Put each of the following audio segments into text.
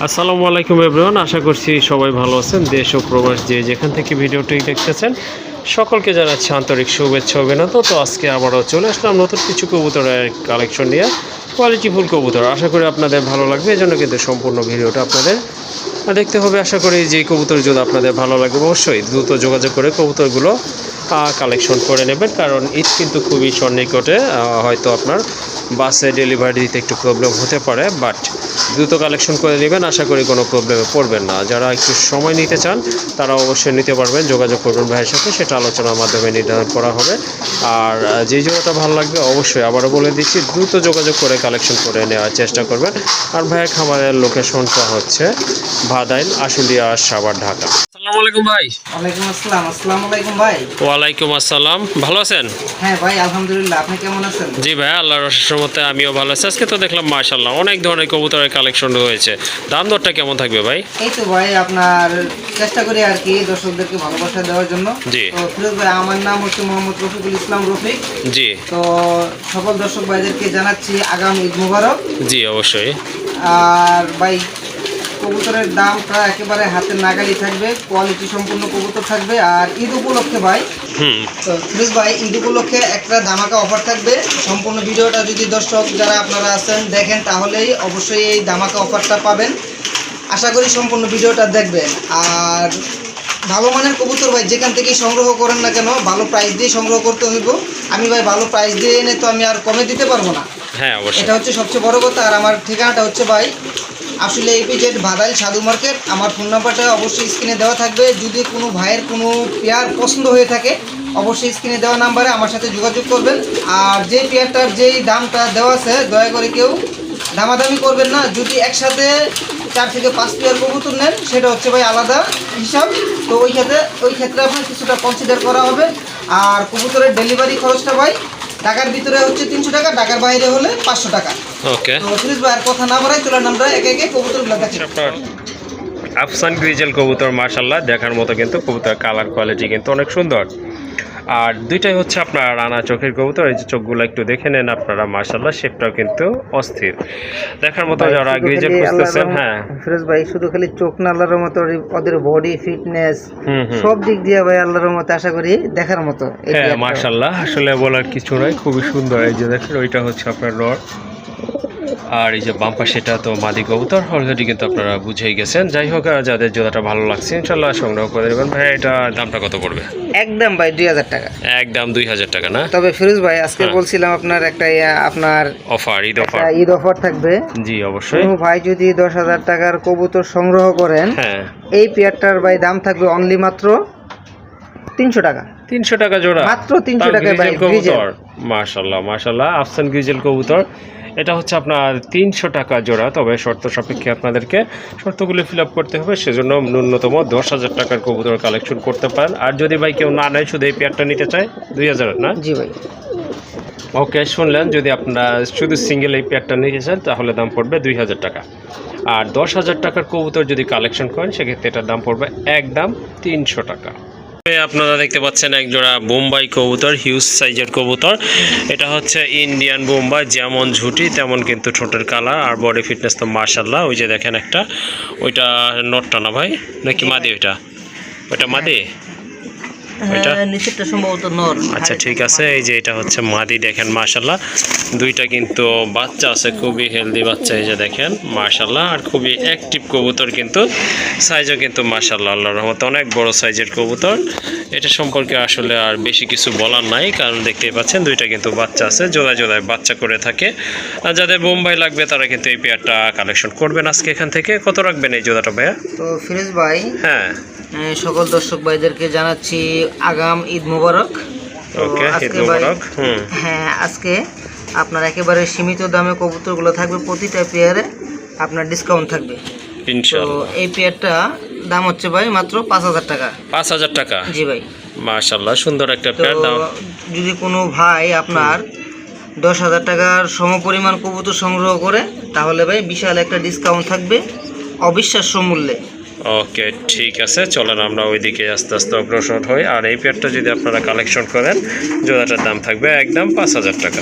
আসসালামু আলাইকুম এভরিওয়ান, আশা করছি সবাই ভালো আছেন। দেশ ও প্রবাস যে যেখান থেকে ভিডিওটি দেখতেছেন সকলকে জানাচ্ছি আন্তরিক শুভেচ্ছা অভিনন্দন। তো আজকে আবারও চলে আসলাম নতুন কিছু কবুতরের কালেকশন নিয়ে, কোয়ালিটিফুল কবুতর। আশা করি আপনাদের ভালো লাগবে, এই জন্য কিন্তু সম্পূর্ণ ভিডিওটা আপনাদের দেখতে হবে। আশা করি যে কবুতর যদি আপনাদের ভালো লাগে অবশ্যই দ্রুত যোগাযোগ করে কবুতরগুলো কালেকশন করে নেবেন, কারণ ঈদ কিন্তু খুবই সন্নিকটে। হয়তো আপনার বাসে ডেলিভারি দিতে একটু প্রবলেম হতে পারে, বাট দ্রুত কালেকশন করে নেবেন, আশা করি কোনো প্রবলেমে পড়বেন না। যারা একটু সময় নিতে চান তারা অবশ্যই নিতে পারবেন, যোগাযোগ করবেন ভাইয়ের সাথে, সেটা আলোচনার মাধ্যমে নির্ধারণ করা হবে। আর যে জোড়াটা ভালো লাগবে অবশ্যই আবারও বলে দিচ্ছি, দ্রুত যোগাযোগ করে কালেকশন করে নেওয়ার চেষ্টা করবেন। আর ভাইয়ের খামারের লোকেশনটা হচ্ছে ভাদাইল, আশুলিয়া, সাভার, ঢাকা। আসসালামু আলাইকুম ভাই। ওয়ালাইকুম আসসালাম। আসসালামু আলাইকুম ভাই। ওয়ালাইকুম আসসালাম, ভালো আছেন? হ্যাঁ ভাই, আলহামদুলিল্লাহ। আপনি কেমন আছেন? জি ভাই, আল্লাহর অশেষ রহমতে আমিও ভালো আছি। আজকে তো দেখলাম মাশাআল্লাহ অনেক ধরনের কবুতরের কালেকশন রয়েছে। দাম দরটা কেমন থাকবে ভাই? এই তো ভাই, আপনার চেষ্টা করি আর কি দর্শকদেরকে ভালোবাসা দেওয়ার জন্য। জি। তো ফিরোজ ভাই, আমার নাম হচ্ছে মোহাম্মদ রফিকুল ইসলাম রফিক। জি। তো সকল দর্শক ভাইদেরকে জানাচ্ছি আগামী ঈদ মুবারক। জি অবশ্যই। আর ভাই, কবুতরের দামটা একেবারে হাতের নাগালি থাকবে, কোয়ালিটি সম্পূর্ণ কবুতর থাকবে। আর ঈদ উপলক্ষে ভাই, তো ফিরোজ ভাই, ঈদ উপলক্ষে একটা ধামাকা অফার থাকবে। সম্পূর্ণ ভিডিওটা যদি দর্শক যারা আপনারা আছেন দেখেন, তাহলেই অবশ্যই এই ধামাকা অফারটা পাবেন। আশা করি সম্পূর্ণ ভিডিওটা দেখবেন। আর ভালো মানের কবুতর ভাই যেখান থেকেই সংগ্রহ করেন না কেন, ভালো প্রাইস দিয়ে সংগ্রহ করতে হইব। আমি ভাই ভালো প্রাইস দিয়ে এনে তো আমি আর কমে দিতে পারবো না। হ্যাঁ অবশ্যই, এটা হচ্ছে সবচেয়ে বড় কথা। আর আমার ঠিকানাটা হচ্ছে ভাই আসলে এপিজেড ভাদাইল সাধু মার্কেট। আমার ফোন নাম্বারটা অবশ্যই স্ক্রিনে দেওয়া থাকবে। যদি কোনো ভাইয়ের কোনো পেয়ার পছন্দ হয়ে থাকে অবশ্যই স্ক্রিনে দেওয়া নাম্বারে আমার সাথে যোগাযোগ করবেন। আর যে পেয়ারটার যেই দামটা দেওয়া আছে দয়া করে কেউ দামাদামি করবেন না। যদি একসাথে 4 থেকে 5 পেয়ার কবুতর নেন সেটা হচ্ছে ভাই আলাদা হিসাব। তো ওই ক্ষেত্রে আপনার কিছুটা কনসিডার করা হবে। আর কবুতরের ডেলিভারি খরচটা ভাই ঢাকার ভিতরে হচ্ছে 300 টাকা, ঢাকার বাইরে হলে 500 টাকা। ওকে। তো ফিরোজ ভাই আর কথা না বাড়াই, চলেন আমরা একে একে কবুতরগুলো দেখি। আপনার আফসান গ্রিজেল কবুতর মাশাআল্লাহ দেখার মতো, কিন্তু কবুতর কালার কোয়ালিটি কিন্তু অনেক সুন্দর। আর দুইটাই হচ্ছে আপনার রানা চোখের কবুতর। এই যে চোখগুলো একটু দেখে নেন আপনারা, মাশাআল্লাহ শেপটাও কিন্তু অস্থির দেখার মতো। যারা গ্রিজেল খুঁজতেছেন, হ্যাঁ ফিরোজ ভাই, শুধু খালি চোখ না, আল্লাহর মতো ওদের বডি ফিটনেস সব দিক দিয়ে ভাই আল্লাহর মতো আশা করি দেখার মতো। হ্যাঁ মাশাআল্লাহ, আসলে বলার কিছু নয়, খুবই সুন্দর। এই যে দেখেন ওইটা হচ্ছে আপনার নর, আর এই যে বাম্পা সেটা তো মাদি কবুতর। অলরেডি কিন্তু আপনারা বুঝেই গেছেন। যাই হোক, যাদের জোড়াটা ভালো লাগছে ইনশাল্লাহ সংগ্রহ করে দেবেন। ভাই এটা দামটা কত পড়বে? একদম ভাই 2000 টাকা। একদম 2000 টাকা না? তবে ফিরোজ ভাই আজকে বলছিলাম আপনার একটা আপনার অফার, ঈদ অফার থাকবে। জি অবশ্যই। কোনো ভাই যদি 10,000 টাকার কবুতর সংগ্রহ করেন, হ্যাঁ, এই পেয়ারটার ভাই দাম থাকবে অনলি মাত্র 300 টাকা। 300 টাকা জোড়া, মাত্র 300 টাকা ভাই। কবুতর মাশাআল্লাহ মাশাআল্লাহ, আফসান গ্রিজেল কবুতর। এটা হচ্ছে আপনার 300 টাকা জোড়া। তবে শর্ত সাপেক্ষে আপনাদেরকে শর্তগুলো ফিল আপ করতে হবে, সেজন্য ন্যূনতম 10,000 টাকার কবুতর কালেকশন করতে পারেন। আর যদি ভাই কেউ না নেয়, শুধু এই পেয়ারটা নিতে চায়, 2000 না? জি ভাই। ওকে, শুনলেন। যদি আপনারা শুধু সিঙ্গেল এই পেয়ারটা নিতে চান তাহলে দাম পড়বে 2000 টাকা। আর 10,000 টাকার কবুতর যদি কালেকশন করেন সেক্ষেত্রে এটার দাম পড়বে একদম 300 টাকা। আপনারা দেখতে পাচ্ছেন এক জোড়া বোম্বাই কবুতর, হিউজ সাইজের কবুতর। এটা হচ্ছে ইন্ডিয়ান বোম্বাই, যেমন ঝুটি তেমন কিন্তু ঠোঁটের কালার আর বডি ফিটনেস তো মাশাআল্লাহ। ওই যে দেখেন একটা, ওইটা নটটা না ভাই, নাকি মাদি? ওইটা মাদি, ওইটা নিচেরটা সম্ভবত নর। আচ্ছা ঠিক আছে। এই যে এটা হচ্ছে মাদি, দেখেন মাশাআল্লাহ। দুইটা কিন্তু বাচ্চা আছে, খুবই হেলদি বাচ্চা। এই যে দেখেন মাশাআল্লাহ, আর খুবই অ্যাক্টিভ কবুতর, কিন্তু সাইজও কিন্তু মাশাআল্লাহ আল্লাহর রহমতে অনেক বড় সাইজের কবুতর। এটা সম্পর্কে আসলে আর বেশি কিছু বলার নাই, কারণ দেখতেই পাচ্ছেন দুইটা কিন্তু বাচ্চা আছে, জোড়ায় জোড়ায় বাচ্চা করে থাকে। আর যাদের বোম্বাই লাগবে তারা কিন্তু এই পেয়ারটা কালেকশন করবেন আজকে এখান থেকে। কত রাখবেন এই জোড়াটা ভাইয়া? তো ফিরোজ ভাই, হ্যাঁ, সকল দর্শক ভাইদেরকে জানাচ্ছি আগাম ঈদ মুবারক। ওকে, ঈদ মুবারক। হ্যাঁ, আজকে আপনার একেবারে সীমিত দামে কবুতরগুলো থাকবে, প্রতিটা পেয়ারে আপনার ডিসকাউন্ট থাকবে ইনশাআল্লাহ। তো এই পেয়ারটা দাম হচ্ছে ভাই মাত্র 5,000 টাকা। 5,000 টাকা? জি ভাই। মাশাআল্লাহ, সুন্দর একটা পেয়ার। দাম যদি কোনো ভাই আপনার 10,000 টাকার সমপরিমাণ কবুতর সংগ্রহ করে, তাহলে ভাই বিশাল একটা ডিসকাউন্ট থাকবে অবিশ্বাস্য মূল্যে। ওকে ঠিক আছে, চলেন আমরা ওইদিকে আস্তে আস্তে অগ্রসর হই। আর এই পেয়ারটা যদি আপনারা কালেকশন করেন, জোড়াটার দাম থাকবে একদম 5,000 টাকা।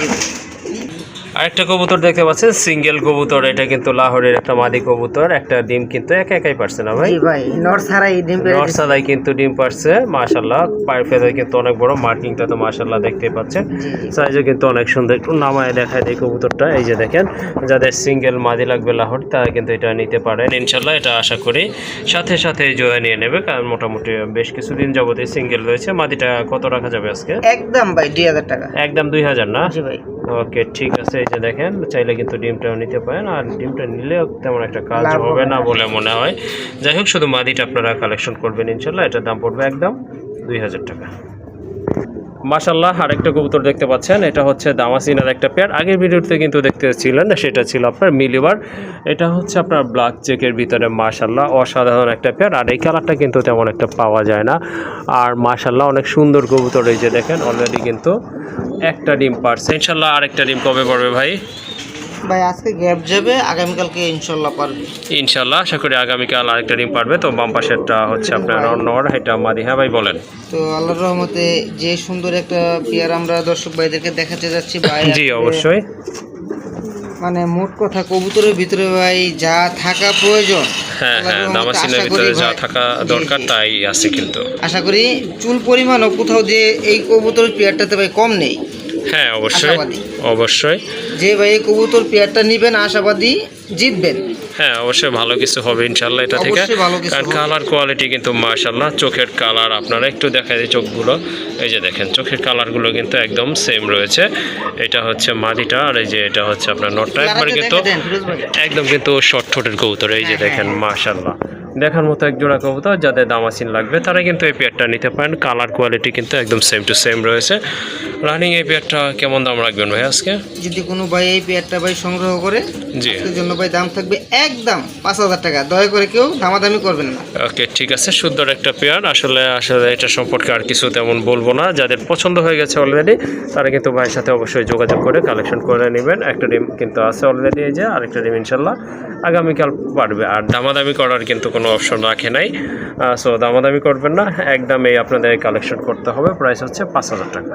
আরেকটা কবুতর দেখতে পাচ্ছেন, সিঙ্গেল কবুতর। এটা কিন্তু লাহোরের একটা মাদি কবুতর। একটা ডিম কিন্তু একাই পারছে না ভাই? জি ভাই, নর ছাড়াই ডিম পেড়ে নর সাদাই কিন্তু ডিম পারছে মাশাআল্লাহ। পায়ের ফেদার কিন্তু অনেক বড়, মার্কিংটা তো মাশাআল্লাহ দেখতেই পাচ্ছেন। সাইজও কিন্তু অনেক সুন্দর। একটু নামায় দেখায় এই কবুতরটা। এই যে দেখেন, যাদের সিঙ্গেল মাদি লাগবে লাহোর তারা কিন্তু এটা নিতে পারেন ইনশাআল্লাহ। এটা আশা করি সাথে সাথে জোড়া নিয়ে নেবে, কারণ মোটামুটি বেশ কিছুদিন যাবতীয় সিঙ্গেল রয়েছে। মাদিটা কত রাখা যাবে আজকে? একদম ভাই 2000 টাকা। একদম 2000 না? জি ভাই। ওকে, ঠিক আছে। এই যে দেখেন, চাইলে কিন্তু ডিমটাও নিতে পারেন। আর ডিমটা নিলেও তেমন একটা কাজ লাভ হবে হবে না না। বলে মনে হয়। যাই হোক, শুধু মাদিটা আপনারা কালেকশন করবেন ইনশাল্লাহ। এটার দাম পড়বে একদম 2000 টাকা। মাশাল্লাহ, আরেকটা কবুতর দেখতে পাচ্ছেন। এটা হচ্ছে দামাসিনার একটা পেয়ার। আগের ভিডিওতে কিন্তু দেখতেছিলেন, সেটা ছিল আপনার মিলিবার। এটা হচ্ছে আপনার ব্ল্যাক চেকের ভিতরে মাশাল্লাহ অসাধারণ একটা পেয়ার। আর এই কালারটা কিন্তু তেমন একটা পাওয়া যায় না। আর মাশাল্লাহ অনেক সুন্দর কবুতর। এই যে দেখেন, অলরেডি কিন্তু একটা ডিম পারছে। ইনশাল্লাহ আরেকটা ডিম কবে পড়বে ভাই? ভাই আজকে গ্যাপ যাবে, আগামীকালকে ইনশাল্লাহ পারবে। ইনশাল্লাহ আশা করি আগামীকাল আরেকটা ডিম পারবে। তো বাম পাশেরটা হচ্ছে আপনার নর, এটা মাদি। হ্যাঁ ভাই বলেন। তো আল্লাহর রহমতে যে সুন্দর একটা পেয়ার আমরা দর্শক ভাইদেরকে দেখাতে যাচ্ছি ভাই। জি অবশ্যই। মানে মোট কথা কবুতরের ভিতরে ভাই যা থাকা প্রয়োজন, হ্যাঁ হ্যাঁ, দামাসিনের ভিতরে যা থাকা দরকার তাই আছে কিন্তু। আশা করি চুল পরিমাণও কোথাও যে এই কবুতরের পেয়ারটাতে ভাই কম নেই। হ্যাঁ অবশ্যই অবশ্যই। যে ভাই এই কবুতর পেয়ারটা নিবেন আশাবাদী জিতবেন। হ্যাঁ অবশ্যই ভালো কিছু হবে ইনশাল্লাহ এটা থেকে। কারণ কালার কোয়ালিটি কিন্তু মাশাল্লাহ, চোখের কালার আপনারা একটু দেখা যায় চোখগুলো। এই যে দেখেন, চোখের কালারগুলো কিন্তু একদম সেম রয়েছে। এটা হচ্ছে মাদিটা, আর এই যে এটা হচ্ছে আপনার নটটা। একবার কিন্তু একদম কিন্তু শর্ট ঠোঁটের কবুতর। এই যে দেখেন মাশাল্লাহ, দেখার মতো এক জোড়া কবুতর। যাদের দামাসিন লাগবে তারা কিন্তু এই পেয়ারটা নিতে পারেন। কালার কোয়ালিটি কিন্তু একদম সেম টু সেম রয়েছে। রানিং এই পেয়ারটা কেমন দাম রাখবেন ভাই আজকে? যদি কোনো ভাই এই পেয়ারটা ভাই সংগ্রহ করে, জি, এর জন্য ভাই দাম থাকবে একদম 5000 টাকা। দয়া করে কেউ দামাদামি করবেন না। ওকে, ঠিক আছে। সুন্দর একটা পেয়ার। আসলে এটা সম্পর্কে আর কিছু তেমন বলবো না। যাদের পছন্দ হয়ে গেছে অলরেডি তারা কিন্তু ভাইয়ের সাথে অবশ্যই যোগাযোগ করে কালেকশন করে নেবেন। একটা ডিম কিন্তু আছে অলরেডি, এই যে আরেকটা ডিম ইনশাল্লাহ আগামীকাল পারবে। আর দামাদামি করার কিন্তু কোনো অপশন রাখে নাই। সো দামাদামি করবেন না, একদম এই আপনাদের কালেকশন করতে হবে। প্রাইস হচ্ছে 5000 টাকা।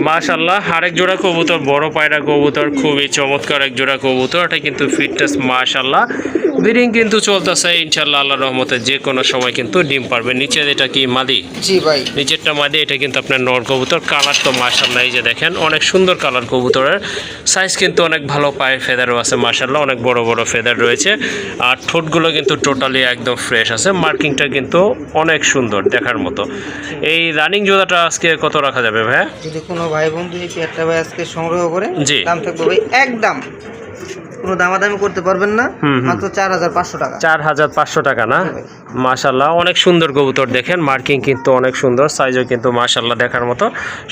মাশাল্লাহ, আরেক জোড়া কবুতর, বড় পায়রা কবুতর, খুবই চমৎকার এক জোড়া কবুতর। এটা কিন্তু ফিটনেস মাশাল্লাহ, ব্রিডিং কিন্তু চলতেছে ইনশাল্লাহ আল্লাহর রহমতে যে কোনো সময় কিন্তু ডিম পারবে। নিচে এটা কি মাদি? জি ভাই, নিচেরটা মাদি। এটা কিন্তু আপনার নর কবুতর। কালার তো মাশাল্লাহ, এই যে দেখেন অনেক সুন্দর কালার কবুতরের। সাইজ কিন্তু অনেক ভালো, পায়ের ফেদারও আছে মাশাল্লাহ, অনেক বড় বড় ফেদার রয়েছে। আর ঠোঁটগুলো কিন্তু টোটালি একদম ফ্রেশ আছে। মার্কিংটা কিন্তু অনেক সুন্দর দেখার মতো। এই রানিং জোড়াটা আজকে কত রাখা যাবে ভাই? যদি কোনো ভাই বন্ধু এই পেয়ারটা ভাই আজকে সংগ্রহ করে, জি, দাম থাকবে ভাই একদম, কোনো দামাদামি করতে পারবেন না, মাত্র 4500 টাকা। 4500 টাকা না? মাশাল্লাহ অনেক সুন্দর কবুতর। দেখেন মার্কিং কিন্তু অনেক সুন্দর, সাইজও কিন্তু মাশাল্লাহ দেখার মতো।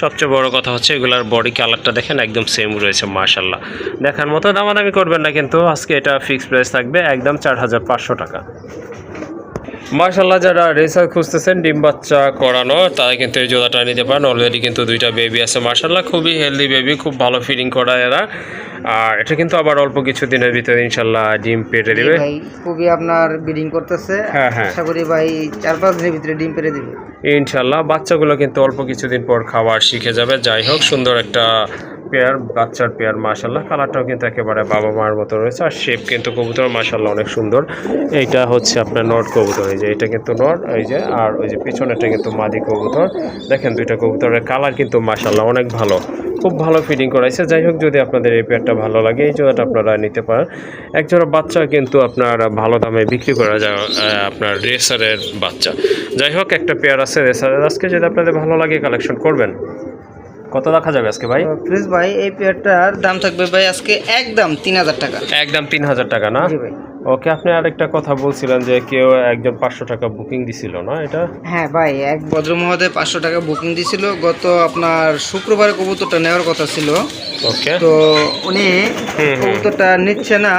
সবচেয়ে বড় কথা হচ্ছে এগুলার বডি কালারটা দেখেন একদম সেম রয়েছে মাশাল্লাহ দেখার মতো। দামাদামি করবেন না কিন্তু আজকে। এটা ফিক্সড প্রাইস থাকবে একদম 4500 টাকা। মাশাল্লাহ, যারা রেসার খুঁজতেছেন ডিম বাচ্চা করানো তারা কিন্তু এই জোড়াটা নিতে পারেন। অলরেডি কিন্তু দুইটা বেবি আছে মাশাল্লাহ, খুবই হেলদি বেবি, খুব ভালো ফিডিং করায় এরা। আর এটা কিন্তু আবার অল্প কিছু দিনের ভিতরে ইনশাল্লাহ ডিম পেড়ে দিবে। ভাই খুবই আপনার ব্রিডিং করতেছে। হ্যাঁ হ্যাঁ, আশা করি ভাই 4-5 দিনের ভিতরে ডিম পেড়ে দিবে ইনশাল্লাহ। বাচ্চাগুলো কিন্তু অল্প কিছুদিন পর খাবার শিখে যাবে। যাই হোক, সুন্দর একটা পেয়ার, বাচ্চার পেয়ার মাশাল্লাহ। কালারটাও কিন্তু একেবারে বাবা মার মতো রয়েছে। আর শেপ কিন্তু কবুতর মাশাল্লাহ অনেক সুন্দর। এইটা হচ্ছে আপনার নট কবুতর, এই যে এটা কিন্তু নট, এই যে আর ওই যে পিছনেরটা কিন্তু মাদি কবুতর। দেখেন দুইটা কবুতরের কালার কিন্তু মাশাল্লাহ অনেক ভালো, খুব ভালো ফিডিং করাইছে। যাই হোক, যদি আপনাদের এই পেয়ারটা ভালো লাগে এই জোড়াটা আপনারা নিতে পারেন। একজোড়া বাচ্চা কিন্তু আপনার ভালো দামে বিক্রি করা যায়, আপনার রেসারের বাচ্চা। যাই হোক, একটা পেয়ার আছে রেসারের। আজকে যদি আপনাদের ভালো লাগে কালেকশন করবেন। কত রাখা যাবে আজকে ভাই? প্লিজ ভাই এই পেয়ারটার দাম থাকবে ভাই আজকে একদম 3000 টাকা। একদম 3000 টাকা না? জি ভাই। ওকে, আপনি আরেকটা কথা বলছিলেন যে কেউ একজন 500 টাকা বুকিং দিছিল না এটা? হ্যাঁ ভাই, এক ভদ্র মহোদয় 500 টাকা বুকিং দিছিল। গত আপনার শুক্রবারে কবুতরটা নেওয়ার কথা ছিল। ওকে, তো উনি কবুতরটা নিচ্ছে না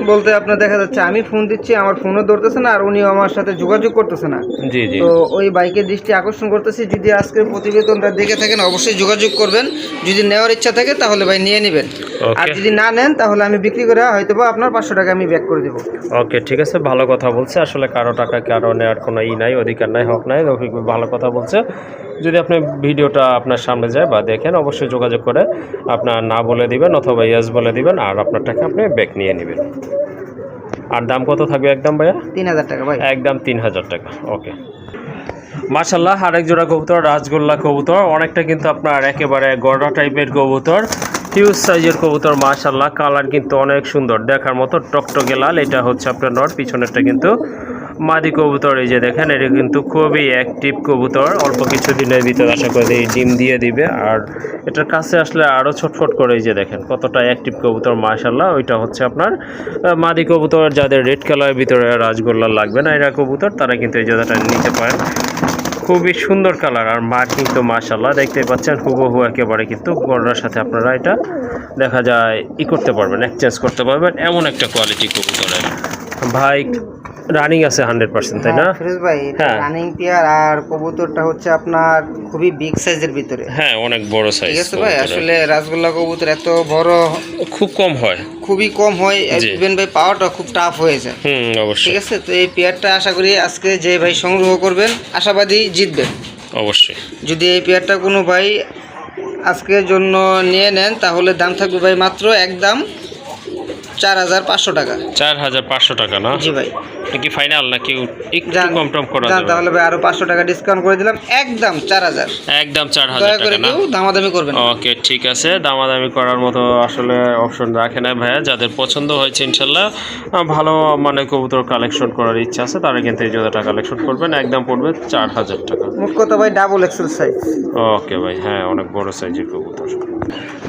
বলতে আপনার দেখা যাচ্ছে আমি ফোন দিচ্ছি, আমার ফোনও ধরতেছে না, আর উনিও আমার সাথে যোগাযোগ করতেছে না। জি জি। তো ওই বাইকের দৃষ্টি আকর্ষণ করতেছি, যদি আজকের প্রতিবেদনটা দেখে থাকেন অবশ্যই যোগাযোগ করবেন। যদি নেওয়ার ইচ্ছা থাকে তাহলে ভাই নিয়ে নেবেন। আর যদি না নেন তাহলে আমি বিক্রি করে হয়তো বা আপনার 500 টাকা আমি ব্যাক করে দেবো। ওকে, ঠিক আছে, ভালো কথা বলছে। আসলে কারো টাকা কারো নেওয়ার কোনো নাই, অধিকার নাই, হক নাই। রফিক ভালো কথা বলছে। যদি আপনি ভিডিওটা আপনার সামনে যায় বা দেখেন অবশ্যই যোগাযোগ করে আপনার না বলে দিবেন অথবা ইয়েস বলে দিবেন, আর আপনার টাকা আপনি ব্যাক নিয়ে নেবেন। আর দাম কত থাকবে একদম ভাইয়া? 3000 টাকা ভাই। একদম 3000 টাকা। ওকে, মাশাল্লাহ আরেক জোড়া কবুতর, রাজগোল্লা কবুতর, অনেকটা কিন্তু আপনার একেবারে গড়া টাইপের কবুতর, হিউজ সাইজের কবুতর। মাশাল্লাহ কালার কিন্তু অনেক সুন্দর, দেখার মতো টকটকে লাল। এটা হচ্ছে আপনার নর, পিছনেরটা কিন্তু মাদি কবুতর। এই যে দেখেন, এটা কিন্তু খুবই অ্যাক্টিভ কবুতর, অল্প কিছু দিনের ভিতর আশা করি ডিম দিয়ে দিবে। আর এটার কাছে আসলে আরও ছটফট করে, এই যে দেখেন কতটা অ্যাক্টিভ কবুতর। মাশাল্লাহ ওইটা হচ্ছে আপনার মাদি কবুতর। যাদের রেড কালারের ভিতরে রাজগোল্লা লাগবে না এরা কবুতর, তারা কিন্তু এই জায়গাটা নিতে পারেন। খুবই সুন্দর কালার, আর মার্কিং তো মাশাল্লাহ দেখতে পাচ্ছেন হুবহু একেবারে কিন্তু গড়ার সাথে আপনারা এটা দেখা যায় করতে পারবেন, এক্সচেঞ্জ করতে পারবেন, এমন একটা কোয়ালিটি কবুতরের। ভাই রানিং আছে 100%, তাই না? ফিরোজ ভাই, হ্যাঁ। রানিং পেয়ার, আর কবুতরটা হচ্ছে আপনার খুবই বিগ সাইজের ভিতরে। হ্যাঁ, অনেক বড় সাইজ। ঠিক আছে ভাই, আসলে রাজগোল্লা কবুতর এত বড় খুব কম হয়, খুবই কম হয়। ইভেন ভাই পাওয়াটা খুব টাফ হয়ে যায়। অবশ্যই। ঠিক আছে, তো এই পেয়ারটা আশা করি আজকে যে ভাই সংগ্রহ করবেন আশাবাদী জিতবেন। অবশ্যই। যদি এই পেয়ারটা কোনো ভাই আজকের জন্য নিয়ে নেন তাহলে দাম থাকবে ভাই মাত্র একদম 4500 টাকা। 4500 টাকা না? জি ভাই। কি ফাইনাল নাকি একটু কম টম করা যাবে? তাহলে ভাই আরো 500 টাকা ডিসকাউন্ট করে দিলাম, একদম 4000। একদম 4000 দয়া করে টাকা না? কেউ দামাদামি করবেন না। ওকে, ঠিক আছে। দামাদামি করার মতো আসলে অপশন রাখে না ভাইয়া। যাদের পছন্দ হয়েছে ইনশাল্লাহ ভালো মানে কবুতর কালেকশন করার ইচ্ছা আছে, তারা কিন্তু এই জোড়াটা কালেকশন করবেন। একদম পড়বে 4000 টাকা। মোট কথা ভাই ডাবল এক্সেল সাইজ। ওকে ভাই, হ্যাঁ অনেক বড় সাইজের কবুতর।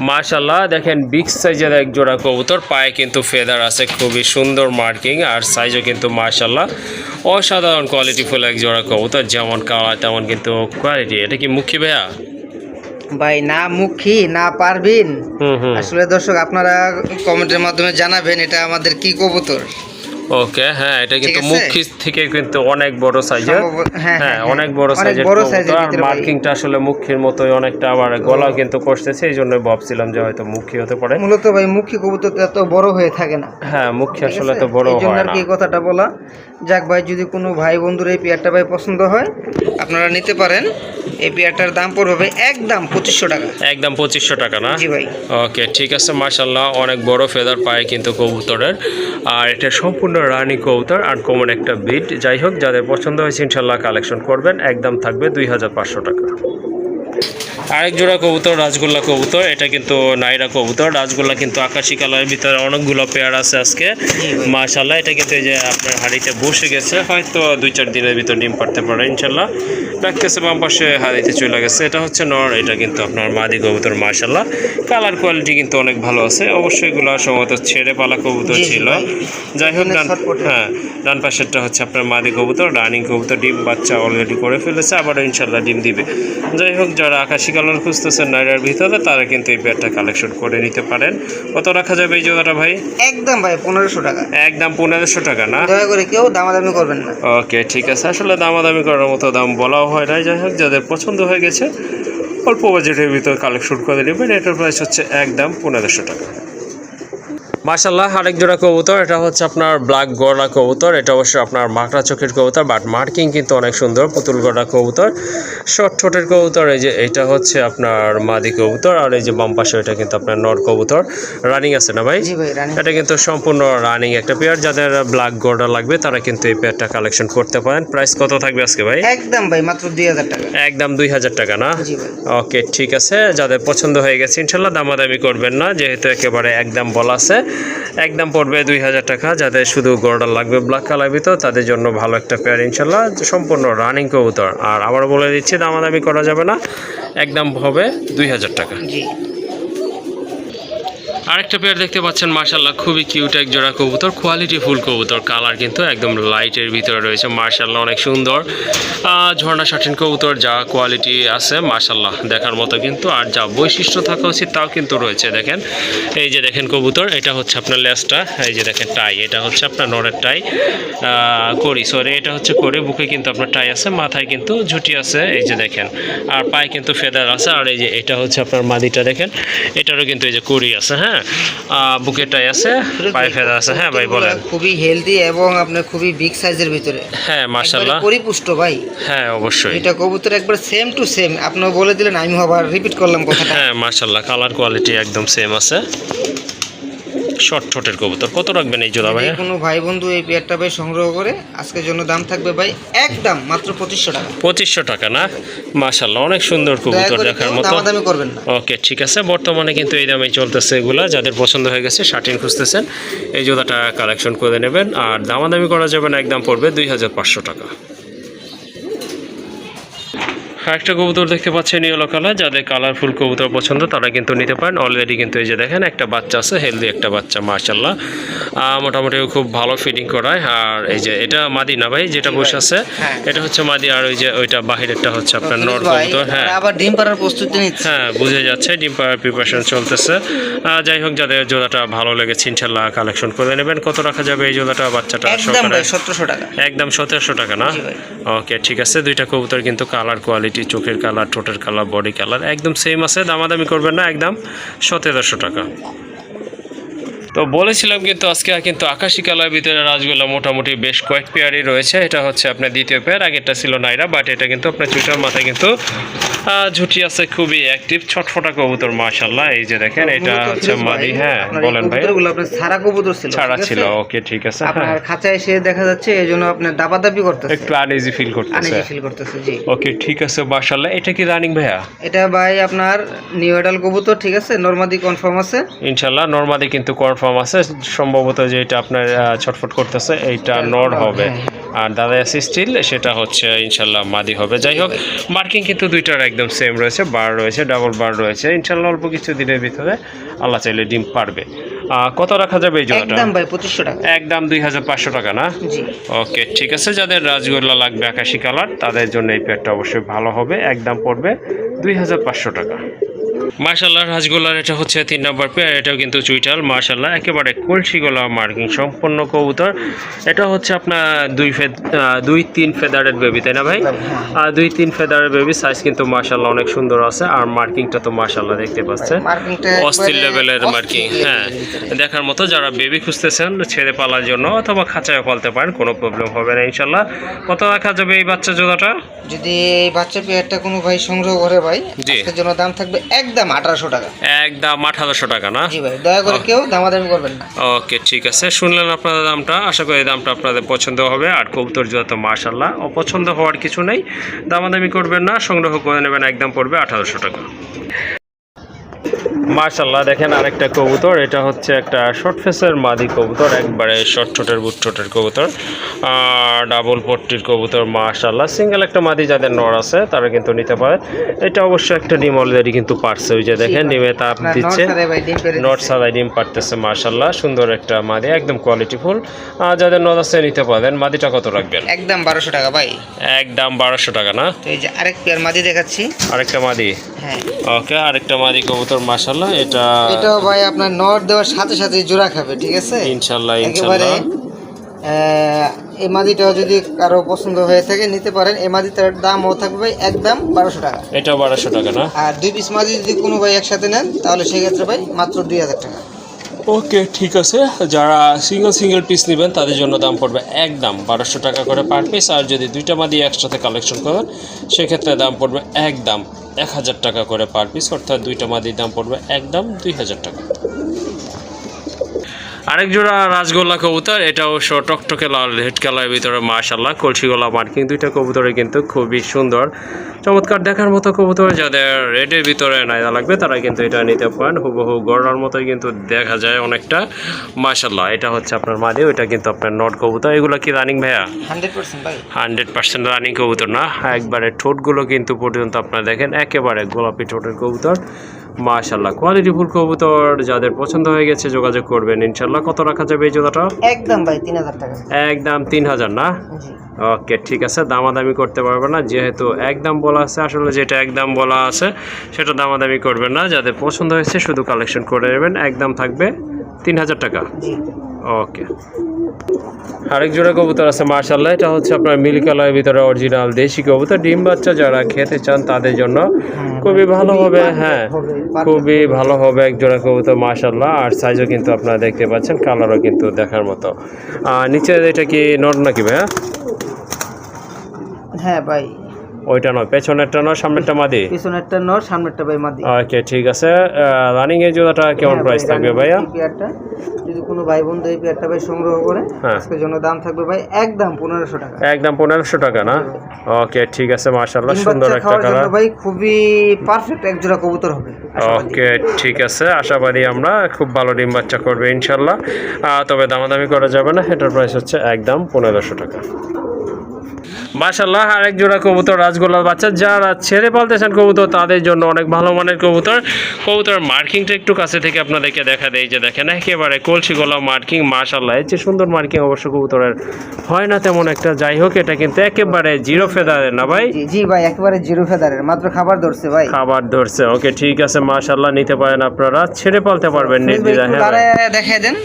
মাশাল্লাহ দেখেন বিগ সাইজের এক জোড়া কবুতর, পায়ে কিন্তু ফেদার আছে, খুবই সুন্দর মার্কিং, আর সাইজও কিন্তু মাশাল্লাহ অসাধারণ কোয়ালিটিফুল এক জোড়া কবুতর। যেমন কালার তেমন কিন্তু কোয়ালিটি। এটা কি মুখী ভাইয়া? ভাই না মুখী না পারবিন। হুম। আসলে দর্শক আপনারা কমেন্টের মাধ্যমে জানাবেন এটা আমাদের কি কবুতর। ওকে, হ্যাঁ এটা কিন্তু ঠিক আছে? মুখী থেকে কিন্তু অনেক বড় সাইজের। হ্যাঁ অনেক বড় সাইজের কবুতর, আর মার্কিংটা আসলে মুখীর মতোই অনেকটা, আবার গলাও কিন্তু কষতেছে, এই জন্য ভাবছিলাম যে হয়তো মুখী হতে পারে। মূলত ভাই মুখী কবুতর তো এত বড় হয়ে থাকে না। হ্যাঁ, মুখী আসলে তো বড় এই জন্য হয় আর না। কি কথাটা বলা। যাক ভাই, যদি কোনো ভাই বন্ধুর এই পেয়ারটা ভাই পছন্দ হয় আপনারা নিতে পারেন। এই পেয়ারটার দাম পড়বে ভাই একদম 2500 টাকা। একদম 2500 টাকা না? জি ভাই। ওকে, ঠিক আছে। মাশাল্লাহ অনেক বড় ফেদার পায় কিন্তু কবুতরের, আর এটা সম্পূর্ণ রানী কবুতর, আর কমন একটা বিট। যাই হোক, যাদের পছন্দ হয়েছে ইনশাল্লাহ কালেকশন করবেন। একদম থাকবে 2500 টাকা। আরেক জোড়া কবুতর, রাজগোল্লা কবুতর। এটা কিন্তু নাইরা কবুতর। রাজগোল্লা কিন্তু আকাশি কালারের ভিতরে অনেকগুলো পেয়ার আছে আজকে। মাশাল্লাহ এটা কিন্তু এই যে আপনার হাড়িতে বসে গেছে, হয়তো 2-4 দিনের ভিতর ডিম পাড়তে পারে ইনশাল্লাহ। ডাকতেছে বাম পাশে, হাড়িতে চলে গেছে। এটা হচ্ছে নর, এটা কিন্তু আপনার মাদি কবুতর। মাশাল্লাহ কালার কোয়ালিটি কিন্তু অনেক ভালো আছে। অবশ্যই এগুলো সম্ভবত ছেড়ে পালা কবুতর ছিল। যাই হোক, ডান পাশেরটা হচ্ছে আপনার মাদি কবুতর, রানিং কবুতর। ডিম বাচ্চা অলরেডি করে ফেলেছে, আবার ইনশাল্লাহ ডিম দিবে। যাই হোক, যারা আকাশি কালার খুঁজতেছেন নাইরার ভিতরে, তারা কিন্তু এই পেয়ারটা কালেকশন করে নিতে পারেন। কত রাখা যাবে এই জোড়াটা ভাই? একদম ভাই 1500 টাকা। একদম 1500 টাকা না? দয়া করে কেউ দামাদামি করবেন না। ওকে, ঠিক আছে। আসলে দামাদামি করার মতো দাম বলাও হয় না। যাই হোক, যাদের পছন্দ হয়ে গেছে অল্প বাজেটের ভিতর কালেকশন করে নেবেন। এটার প্রাইস হচ্ছে একদম 1500 টাকা। মাশাল্লাহ আরেক জোড়া কবুতর, এটা হচ্ছে আপনার ব্ল্যাক গড়া কবুতর। এটা অবশ্যই আপনার মাকড়া চোখের কবুতর, বাট মার্কিং কিন্তু অনেক সুন্দর। পুতুল গড়া কবুতর, শর্ট ঠোঁটের কবুতর। এই যে এটা হচ্ছে আপনার মাদি কবুতর, আর এই যে বাম পাশে এটা কিন্তু আপনার নর কবুতর। রানিং আছে না ভাই? জি ভাই, রানিং। এটা কিন্তু সম্পূর্ণ রানিং একটা পেয়ার। যাদের ব্ল্যাক গড়া লাগবে তারা কিন্তু এই পেয়ারটা কালেকশন করতে পারেন। প্রাইস কত থাকবে আজকে ভাই? একদম ভাই মাত্র 2000 টাকা। একদম 2000 টাকা না? জি ভাই। ওকে, ঠিক আছে। যাদের পছন্দ হয়ে গেছে ইনশাল্লাহ দামাদামি করবেন না, যেহেতু একেবারে একদম বলা আছে। একদম পড়বে 2000 টাকা। যাদের শুধু গড়া লাগবে ব্ল্যাক কালার ভিতর, তাদের জন্য ভালো একটা পেয়ার ইনশাল্লাহ, সম্পূর্ণ রানিং কবুতর। আর আবার বলে দিচ্ছি দামাদামি করা যাবে না, একদম হবে 2000 টাকা। জি। আরেকটা পেয়ার দেখতে পাচ্ছেন, মাশাল্লাহ খুবই কিউট এক জোড়া কবুতর, কোয়ালিটি ফুল কবুতর। কালার কিন্তু একদম লাইটের ভিতরে রয়েছে, মাশাল্লাহ অনেক সুন্দর। ঝর্ণা শাটিন কবুতর, যা কোয়ালিটি আছে মাশাল্লাহ দেখার মতো কিন্তু, আর যা বৈশিষ্ট্য থাকা উচিত তাও কিন্তু রয়েছে। দেখেন, এই যে দেখেন কবুতর, এটা হচ্ছে আপনার লেজটা, এই যে দেখেন টাই, এটা হচ্ছে আপনার নরের টাই, এটা হচ্ছে করি। বুকে কিন্তু আপনার টাই আছে, মাথায় কিন্তু ঝুটি আছে, এই যে দেখেন। আর পায়ে কিন্তু ফেদার আছে। আর এই যে এটা হচ্ছে আপনার মাদিটা, দেখেন এটারও কিন্তু এই যে করি আছে। হ্যাঁ, হ্যাঁ বুকেটাই আছে, পায়ে ফেদা আছে। হ্যাঁ ভাই বলেন। খুবই হেলদি এবং আপনার খুবই বিগ সাইজের ভিতরে। হ্যাঁ মাশাআল্লাহ, পরিপুষ্ট ভাই। হ্যাঁ অবশ্যই, এটা কবুতর একবার সেম টু সেম। আপনি বলে দিলেন, আমি আবার রিপিট করলাম কথাটা। হ্যাঁ মাশাআল্লাহ, কালার কোয়ালিটি একদম সেম আছে। শর্ট ঠোঁটের কবুতর। কত রাখবেন এই জোড়া ভাই? কোনো ভাই বন্ধু এই পেয়ারটা ভাই সংগ্রহ করে আজকের জন্য দাম থাকবে ভাই একদম মাত্র 2500 টাকা। 2500 টাকা না? মাশাআল্লাহ, অনেক সুন্দর কবুতর, দেখার মতো। দামাদামি করবেন না। ওকে ঠিক আছে, বর্তমানে কিন্তু এই দামেই চলতেছে এগুলা। যাদের পছন্দ হয়ে গেছে, শার্টিন খুঁজতেছেন, এই জোড়াটা কালেকশন করে নেবেন। আর দামাদামি করা যাবে না, একদম পড়বে 2500 টাকা। একটা কবুতর দেখতে পাচ্ছেন ইয়েলো কালার। যাদের কালারফুল কবুতর পছন্দ তারা কিন্তু নিতে পারেন। অলরেডি কিন্তু এই যে দেখেন একটা বাচ্চা আছে, হেলদি একটা বাচ্চা মাশাআল্লাহ, মোটামুটি খুব ভালো ফিডিং করায়। আর এই যে এটা মাদি না ভাই, যেটা বসে আছে এটা হচ্ছে মাদি, আর ওই যে ওইটা বাহিরেরটা হচ্ছে আপনার নর কবুতর। হ্যাঁ আবার ডিম পাড়ার প্রস্তুতি নিচ্ছে। হ্যাঁ বুঝে যাচ্ছে, ডিম পাড়ার প্রিপারেশন চলতেছে। যাই হোক, যাদের জোড়াটা ভালো লেগেছে ইনশাল্লাহ কালেকশন করে নেবেন। কত রাখা যাবে এই জোড়াটা বাচ্চাটা? একদম 1700 টাকা। একদম 1700 টাকা না? ওকে ঠিক আছে, দুইটা কবুতর কিন্তু কালার কোয়ালিটি, চোখের কালার, ঠোঁটের কালার, বডি কালার একদম সেম আছে। দামাদামি করবেন না, একদম 1700 টাকা। তো বলেছিলাম কিন্তু আজকে কিন্তু আকাশি কালার ভিতরে রাজগোল্লা মোটামুটি বেশ কয়েক পেয়ারই রয়েছে। এটা হচ্ছে আপনার দ্বিতীয় পেয়ার, আগেরটা ছিল নাইরা, বাট এটা কিন্তু আপনার চুটার মাথায় কিন্তু ঝুটি আছে, খুবই অ্যাক্টিভ ছটফটা কবুতর মাশাআল্লাহ। এই যে দেখেন এটা হচ্ছে মাদি। হ্যাঁ বলেন ভাই। কবুতরগুলো আপনার সারা কবুতর ছিল, ছাড়া ছিল। ওকে ঠিক আছে, আপনার খাঁচায় এসে দেখা যাচ্ছে, এইজন্য আপনার দাপাদাপি করতেছে, একটু আনইজি ফিল করতেছে। জি ওকে ঠিক আছে মাশাআল্লাহ। এটা কি রানিং ভাইয়া? এটা ভাই আপনার নিউ এডাল কবুতর, ঠিক আছে। নরমাদি কনফার্ম আছে ইনশাআল্লাহ। নরমাদি কিন্তু কনফার্ম আছে, সম্ভবত যে এটা আপনার ছটফট করতেছে এইটা নর হবে, আর দাদা আছে স্টিল, সেটা হচ্ছে ইনশাল্লাহ মাদি হবে। যাই হোক, মার্কিং কিন্তু দুইটার একদম সেম রয়েছে, বার রয়েছে, ডাবল বার রয়েছে। ইনশাল্লাহ অল্প কিছু দিনের ভিতরে আল্লাহ চাইলে ডিম পারবে। কত রাখা যাবে এই জোড়াটা? একদম ভাই 2500 টাকা। একদম 2500 টাকা না? জি ওকে ঠিক আছে, যাদের রাজগোল্লা লাগবে আকাশি কালার তাদের জন্য এই পেয়ারটা অবশ্যই ভালো হবে। একদম পড়বে 2500 টাকা। মাশাআল্লাহ, রাজগোল্লার এটা হচ্ছে 3 নম্বর পেয়ার। এটাও কিন্তু চুইটাল মাশাআল্লাহ, একেবারে কলসি গলা মার্কিং সম্পন্ন কবুতর। এটা হচ্ছে আপনার 2-3 ফেদারের বেবি, তাই না ভাই? 2-3 ফেদারের বেবি, সাইজ কিন্তু মাশাআল্লাহ অনেক সুন্দর আছে। আর মার্কিংটা তো মাশাআল্লাহ দেখতে পাচ্ছেন, অস্থির লেভেলের মার্কিং। হ্যাঁ দেখার মতো। যারা বেবি খুঁজতেছেন ছেড়ে পালার জন্য অথবা খাঁচায় পালতে পারেন, কোনো প্রবলেম হবে না ইনশাআল্লাহ। কত রাখা যাবে এই বাচ্চা জোড়াটা? যদি এই বাচ্চা পেয়ারটা কোনো ভাই সংগ্রহ করে ভাই, আজকের জন্য দাম থাকবে একদম 1800 টাকা। একদম 1800 টাকা না? জি ভাই, দয়া করে কেউ দামাদামি করবেন না। ওকে ঠিক আছে, শুনলেন আপনাদের দামটা। আশা করি দামটা আপনাদের পছন্দ হবে। আর কবুতর জোড়া তো মাশাআল্লাহ, অপছন্দ হওয়ার কিছু নেই, দামাদামি করবেন না, সংগ্রহ করে নেবেন। একদম পড়বে 1800 টাকা। মাশাআল্লাহ দেখেন আরেকটা কবুতর। এটা হচ্ছে একটা শর্ট ফেসের মাদি কবুতর, একবারে শর্ট ঠোঁটের বুট ঠোঁটের কবুতর, ডাবল পট্টির কবুতর মাশাআল্লাহ। সিঙ্গেল একটা মাদি যাদের নর আছে তারা কিন্তু নিতে পারে। এটা অবশ্যই একটা ডিম অলরেডি কিন্তু পারছে, ওই যে দেখেন ডিমে তাপ দিচ্ছে, নট ছাড়াই ডিম পারতেছে মাশাআল্লাহ। সুন্দর একটা মাদি, একদম কোয়ালিটিফুল। যাদের নর আছে নিতে পারেন। মাদিটা কত রাখবেন? একদম 1200 টাকা ভাই। একদম 1200 টাকা না? তো এই যে আরেক পেয়ার মাদি দেখাচ্ছি। আরেকটা মাদি? হ্যাঁ ওকে, আরেকটা মাদি কবুতর মাশাআল্লাহ। এটাও ভাই আপনার নট দেওয়ার সাথে সাথে জোড়া খাবে, ঠিক আছে ইনশাআল্লাহ একেবারে। এই মাদিটাও যদি কারো পছন্দ হয়ে থাকে নিতে পারেন। এই মাদিটার দামও থাকবে ভাই একদম 1200 টাকা। এটা 1200 টাকা না? আর 2 পিস মাদি যদি কোনো ভাই একসাথে নেন তাহলে সেক্ষেত্রে ভাই মাত্র 2000 টাকা। ওকে ঠিক আছে, যারা সিঙ্গেল পিস নেবেন তাদের জন্য দাম পড়বে একদম 1200 টাকা করে পার পিস। আর যদি দুইটা মাদি একসাথে কালেকশন করেন সেক্ষেত্রে দাম পড়বে একদম 1000 টাকা করে পার পিস, অর্থাৎ দুইটা মাদির দাম পড়বে একদম 2000 টাকা। আরেক জোড়া রাজগোল্লা কবুতর, এটাও টকটকে লাল রেড কালারের ভিতরে মাশাআল্লাহ, কলসি গলা মার্কিং। দুইটা কবুতরে কিন্তু খুবই সুন্দর, চমৎকার দেখার মতো কবুতর। যাদের রেডের ভিতরে নাইরা লাগবে তারা কিন্তু এটা নিতে পারেন। হুবহু গড়ার মতোই কিন্তু দেখা যায় অনেকটা মাশাআল্লাহ। এটা হচ্ছে আপনার মাদি, ওইটা কিন্তু আপনার নট কবুতর। এগুলো কি রানিং ভাইয়া? 100% ভাই, 100% রানিং কবুতর না? একবারে ঠোঁটগুলো কিন্তু পর্যন্ত আপনারা দেখেন একেবারে গোলাপি ঠোঁটের কবুতর মাশাআল্লাহ, কোয়ালিটিফুল কবুতর। যাদের পছন্দ হয়ে গেছে যোগাযোগ করবেন ইনশাআল্লাহ। কত রাখা যাবে এই জোড়াটা? একদম ভাই 3000 টাকা। একদম 3000 না? জি ওকে ঠিক আছে, দামাদামি করতে পারবে না, যেহেতু একদম বলা আছে। আসলে যেটা একদম বলা আছে সেটা দামাদামি করবেন না। যাদের পছন্দ হয়েছে শুধু কালেকশন করে নেবেন। একদম থাকবে 3000 টাকা। জি ওকে। আরেক জোড়া কবুতর আছে মাশাআল্লাহ, এটা হচ্ছে আপনার মিল্ক কালারের ভিতরে অরিজিনাল দেশি কবুতর। ডিম বাচ্চা যারা খেতে চান তাদের জন্য খুবই ভালো হবে। হ্যাঁ, খুবই ভালো হবে এক জোড়া কবুতর মাশাআল্লাহ। আর সাইজও কিন্তু আপনারা দেখতে পাচ্ছেন, কালারও কিন্তু দেখার মতো। নিচে এটা কি নর নাকি ভাইয়া? হ্যাঁ ভাই, ওইটা নয়, পেছনেরটা নয়, সামনেরটা মাদি। পিছনেরটা নর, সামনেরটা ভাই মাদি। ওকে ঠিক আছে। রানিং এই জোড়াটা কেমন প্রাইস থাকবে ভাইয়া? এই পেয়ারটা যদি কোনো ভাই বন্ধু এই পেয়ারটা ভাই সংগ্রহ করে, আজকের জন্য দাম থাকবে ভাই একদম 1500 টাকা। একদম 1500 টাকা না? ওকে ঠিক আছে মাশাআল্লাহ, সুন্দর একটা কালার ভাই, খুবই পারফেক্ট এক জোড়া কবুতর হবে। ওকে ঠিক আছে, আশাবাদী আমরা খুব ভালো ডিম বাচ্চা করবে ইনশাল্লাহ। তবে দামাদামি করা যাবে না, এটার প্রাইস হচ্ছে একদম 1500 টাকা। মাশাআল্লাহ, আরেক জোড়া কবুতর রাজগোল্লার বাচ্চা। যারা ছেড়ে পালতেছেন কবুতর তাদের জন্য অনেক ভালো মানের কবুতর। কবুতর মার্কিংটা একটু কাছে থেকে আপনাদেরকে দেখা দেয়, যে দেখেন একেবারে কলসি গলা মার্কিং মাশাআল্লাহ। এই যে সুন্দর মার্কিং অবশ্য কবুতরের হয় না তেমন একটা, যাই হোক এটা কিন্তু একেবারে জিরো ফেদারের না ভাই? জি ভাই, একেবারে জিরো ফেদারের, মাত্র খাবার ধরছে ভাই, খাবার ধরছে। ওকে ঠিক আছে মাশাআল্লাহ, নিতে পারেন আপনারা, ছেড়ে পালতে পারবেন। দেখাই দেন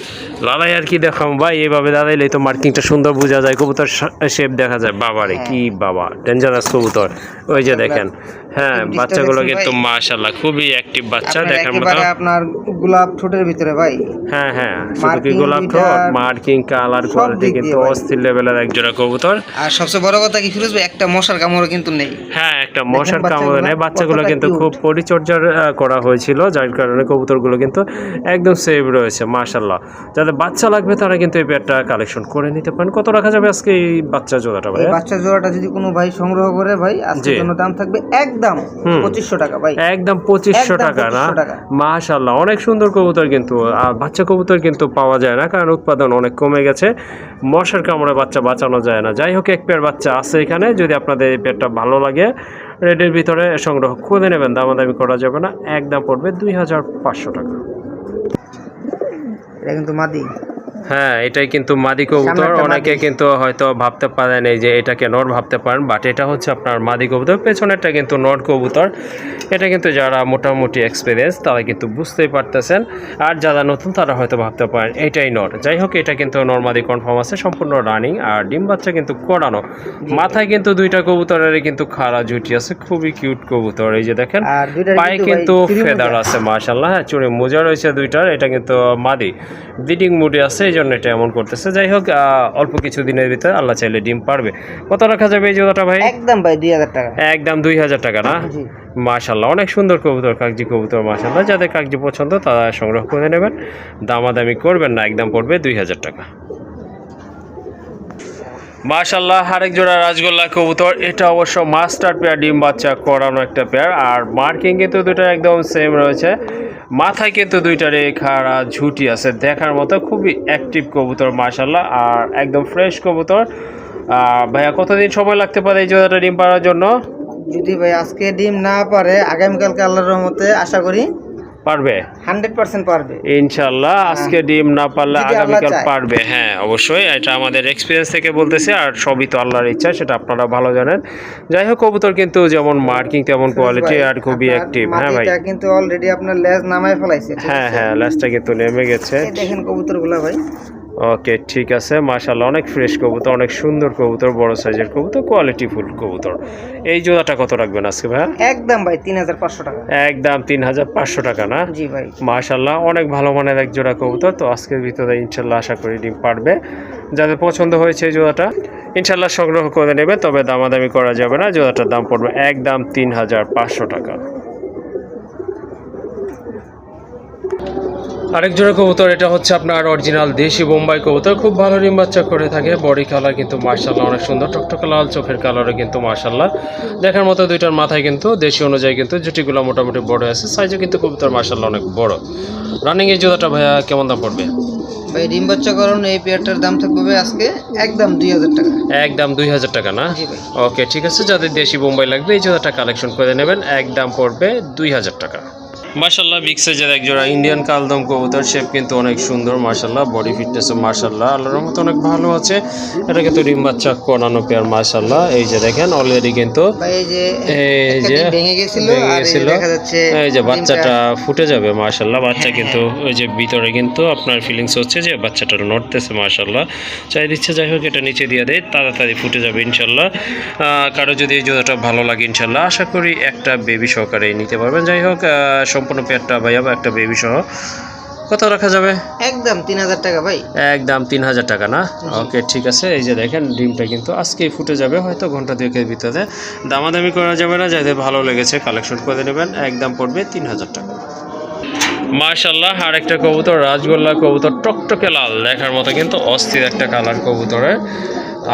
লালাই আর কি দেখাম ভাই, এইভাবে দাঁড়াইলে তো মার্কিংটা সুন্দর বোঝা যায়, কবুতর শেপ দেখা যায়। বাবারে কি বাবা, ডেঞ্জারাস কবুতর। ওই যে দেখেন, হ্যাঁ বাচ্চাগুলো কিন্তু মাশাআল্লাহ খুবই অ্যাক্টিভ বাচ্চা, দেখার মতো। আপনার গোলাপ ঠোঁটের ভিতরে ভাই, হ্যাঁ হ্যাঁ, শুধু কি গোলাপ ঠোঁট, মার্কিং, কালার, কোয়ালিটি কিন্তু অস্থির লেভেলের এক জোড়া কবুতর। আর সবচেয়ে বড় কথা কি ফিরোজ ভাই, একটা মশার কামড়ও কিন্তু নেই। হ্যাঁ, একটা মশার কামড় নেই। বাচ্চাগুলো কিন্তু খুব পরিচর্যা করা হয়েছিল, যার কারণে কবুতরগুলো কিন্তু একদম সেভ রয়েছে মাশাআল্লাহ। যাদের বাচ্চা লাগবে তারা কিন্তু এই পেয়ারটা কালেকশন করে নিতে পারেন। কত রাখা যাবে আজকে এই বাচ্চা জোড়াটা ভাই? বাচ্চা জোড়াটা যদি কোনো ভাই সংগ্রহ করে ভাই, আজকের জন্য দাম থাকবে একদম 2500 টাকা ভাই। একদম 2500 টাকা না? মাশাআল্লাহ, অনেক সুন্দর কবুতর কিন্তু। আর বাচ্চা কবুতর কিন্তু পাওয়া যায় না, কারণ উৎপাদন অনেক কমে গেছে, মশার কামড়ে বাচ্চা বাঁচানো যায় না। যাই হোক, এক পেয়ার বাচ্চা আছে এখানে, যদি আপনাদের এই পেয়ারটা ভালো লাগে রেডের ভিতরে সংগ্রহ করে নেবেন, দামাদামি করা যাবে না, একদম পড়বে 2500 টাকা। এটা কিন্তু মাদি। হ্যাঁ, এটাই কিন্তু মাদি কবুতর। অনেকে কিন্তু হয়তো ভাবতে পারেন এই যে এটাকে নর ভাবতে পারেন, বাট এটা হচ্ছে আপনার মাদি কবুতর। পেছনেরটা কিন্তু নর কবুতর। এটা কিন্তু যারা মোটামুটি এক্সপিরিয়েন্স তারা কিন্তু বুঝতেই পারতেছেন, আর যারা নতুন তারা হয়তো ভাবতে পারেন এটাই নর। যাই হোক, এটা কিন্তু নর মাদি কনফার্ম আছে, সম্পূর্ণ রানিং, আর ডিম বাচ্চা কিন্তু করানো। মাথায় কিন্তু দুইটা কবুতরের কিন্তু খাড়া ঝুটি আছে, খুবই কিউট কবুতর। এই যে দেখেন, পায়ে কিন্তু ফেদার আছে মাশাআল্লাহ। হ্যাঁ, চুড়ে মোজা রয়েছে দুইটার। এটা কিন্তু মাদি, ব্রিডিং মুডে আছে, এই জন্য এটা এমন করতেছে। যাই হোক, অল্প কিছু দিনের ভিতরে আল্লাহ চাইলে ডিম পারবে। কত রাখা যাবে এই জোড়াটা ভাই? একদম ভাই 2000 টাকা। একদম 2000 টাকা না? মাশাআল্লাহ, অনেক সুন্দর কবুতর, কাগজি কবুতর মাশাআল্লাহ। যাদের কাগজি পছন্দ তারা সংগ্রহ করে নেবেন, দামাদামি করবেন না, একদম পড়বে 2000 টাকা। মাশাআল্লাহ, আরেক জোড়া রাজগোল্লা কবুতর। এটা অবশ্য মাস্টার পেয়ার, ডিম বাচ্চা করানো একটা পেয়ার, আর মার্কিং কিন্তু দুটো একদম সেম রয়েছে। মাথায় কিন্তু দুইটার খাড়া ঝুটি আছে, দেখার মতো খুবই অ্যাক্টিভ কবুতর মাশাআল্লাহ, আর একদম ফ্রেশ কবুতর। ভাইয়া কতদিন সময় লাগতে পারে এই জোড়াটা ডিম পাড়ার জন্য? যদি ভাই আজকে ডিম না পারে, আগামীকালকে আল্লাহর রহমতে আশা করি পারবে, 100% পারবে ইনশাআল্লাহ। আজকে ডিম না পারলে আগামীকাল পারবে। হ্যাঁ অবশ্যই, এটা আমাদের এক্সপিরিয়েন্স থেকে বলতেছে, আর সবই তো আল্লাহর ইচ্ছা, সেটা আপনারা ভালো জানেন। যাই হোক, কবুতর কিন্তু যেমন মার্কিং তেমন কোয়ালিটি, আর খুবই অ্যাক্টিভ। হ্যাঁ ভাই, এটা কিন্তু অলরেডি আপনার লেজ নামায় ফেলাইছে। হ্যাঁ হ্যাঁ, লেজটা কিন্তু নেমে গেছে। দেখেন কবুতরগুলো ভাই। ওকে ঠিক আছে মাশাআল্লাহ, অনেক ফ্রেশ কবুতর, অনেক সুন্দর কবুতর, বড় সাইজের কবুতর, কোয়ালিটি ফুল কবুতর। এই জোড়াটা কত রাখবেন আজকে ভাই? একদম ভাই 3500 টাকা। একদম 3500 টাকা না? জি ভাই। মাশাআল্লাহ, অনেক ভালো মানের এক জোড়া কবুতর। তো আজকের ভিতরে ইনশাআল্লাহ আশা করি ডিম পারবে। যাদের পছন্দ হয়েছে এই জোড়াটা ইনশাআল্লাহ সংগ্রহ করে নেবে, তবে দামাদামি করা যাবে না। জোড়াটার দাম পড়বে একদম 3500 টাকা। আরেক জোড়া কবুতর, এটা হচ্ছে আপনার অরিজিনাল দেশি বোম্বাই কবুতর। খুব ভালো ডিম বাচ্চা করে থাকে। বডি কালার কিন্তু মাশাআল্লাহ অনেক সুন্দর, টকটকে লাল চোখের কালারও কিন্তু মাশাআল্লাহ দেখার মতো। দুইটার মাথায় কিন্তু দেশি অনুযায়ী কিন্তু জুটিগুলো মোটামুটি বড় আছে, সাইজও কিন্তু কবুতর মাশাআল্লাহ অনেক বড়। রানিং এই জোড়াটা ভাইয়া কেমন দাম পড়বে? ভাই ডিম বাচ্চা করানো এই পেয়ারটার দাম থাকবে আজকে একদম 2000 টাকা। একদম 2000 টাকা না? ওকে ঠিক আছে, যাদের দেশি বোম্বাই লাগবে এই জোড়াটা কালেকশন করে নেবেন, একদম পড়বে 2000 টাকা। মাশাআল্লাহ বিগ সাইজের এক জোড়া ইন্ডিয়ান কালদম কবুতর, শেপ কিন্তু অনেক সুন্দর মাশাআল্লাহ, বডি ফিটনেসও মাশাআল্লাহ আল্লাহর রহমতে অনেক ভালো আছে। এটা কিন্তু ডিম বাচ্চা করানো পেয়ার মাশাআল্লাহ। এই যে দেখেন অলরেডি কিন্তু ভাই এই যে এই যে ভেঙে গেছিল আর এই গেছিল, দেখা যাচ্ছে এই যে বাচ্চাটা ফুটে যাবে মাশাআল্লাহ। বাচ্চা কিন্তু ওই যে ভিতরে কিন্তু আপনার ফিলিংস হচ্ছে যে বাচ্চাটা নড়তেছে মাশাআল্লাহ, চাই দিচ্ছে। যাই হোক এটা নিচে দিয়ে দেয়, তাড়াতাড়ি ফুটে যাবে ইনশাআল্লাহ। কারো যদি এই জোড়াটা ভালো লাগে ইনশাআল্লাহ আশা করি একটা বেবি সহকারে নিতে পারবেন। যাই হোক সম্পূর্ণ পেয়ারটা ভাইয়া একটা বেবি সহ কত রাখা যাবে? একদম 3000 টাকা ভাই, একদম 3000 টাকা না? ওকে ঠিক আছে। এই যে দেখেন ডিমটা কিন্তু আজকেই ফুটে যাবে, হয়তো ঘন্টা দুয়েকের ভিতরে। দামাদামি করা যাবে না, যাদের ভালো লেগেছে কালেকশন করে নেবেন, একদম পড়বে 3000 টাকা। মাশাআল্লাহ আরেকটা কবুতর, রাজগোল্লা কবুতর, টকটকে লাল, দেখার মতো কিন্তু অস্থির একটা কালার কবুতরের।